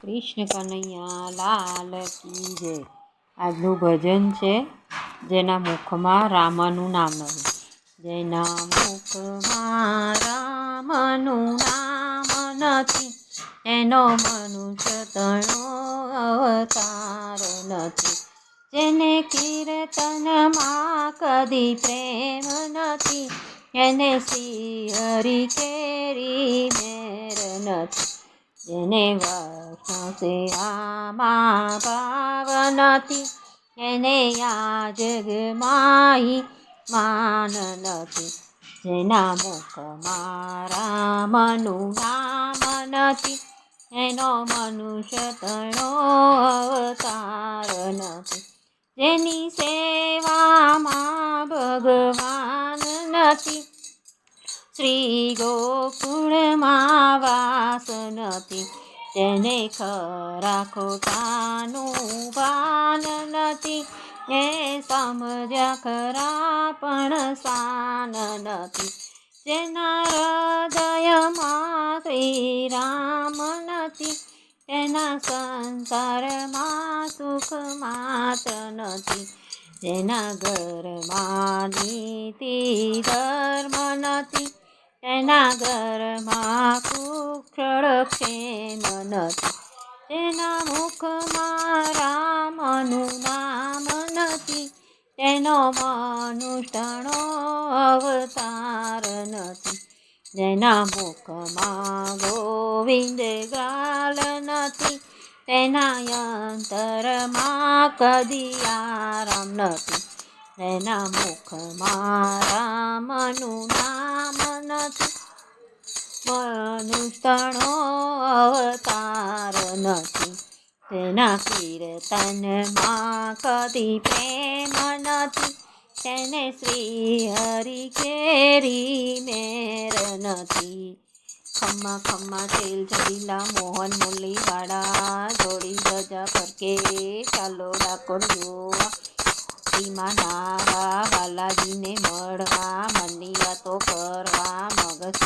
કૃષ્ણ કનૈયા લાલ કી જય। આજનું ભજન છે જેના મુખમાં રામનું નામ નથી। જેના મુખમાં રામનું નામ નથી એનો મનુષ્ય તણો અવતાર નથી। જેને કીર્તનમાં કદી પ્રેમ નથી એને શ્રી હરિ કેરી મેર નથી। જેને વૈષ્ણવ સેવામાં ભાવ નથી એને આ જગમાં માન નથી। જેના મુખમાં રામનું નામ નથી એનો મનુષ્ય તણો અવતાર નથી। જેની સેવામાં ભગવાન નથી શ્રી ગોકુળમાં વાસ નથી। તેને ખરા ખોટાનું ભાન નથી એ સમજ્યા ખરા પણ શાન નથી। જેના હૃદયમાં શ્રી રામ નથી તેના સંસારમાં સુખ માત્ર નથી। જેના ઘરમાં નીતિ ધર્મ નથી તેના ઘરમાં કુશળ ક્ષેમ નથી। જેના મુખમાં રામનું નામ નથી તેનો મનુષ્યનો અવતાર નથી। જેના મુખમાં ગોવિંદ ગાલ નથી તેના અંતરમાં કદી આરામ નથી। જેના મુખમાં રામનું નામ નથી મનુષ્યનો અવતાર નથી। તેના કીર્તનમાં કદી પ્રેમ નથી તેને શ્રી હરિ કેરી મેર નથી। ખમ્મા ખમ્મા તેલ છબીલા મોહન મુરલીવાળા જોડી ધજા ફરકે ચાલો ડાકોર જોવા। ધીમા નાવા બાલાજીને મળવા મનની વાતો કરવા મગજ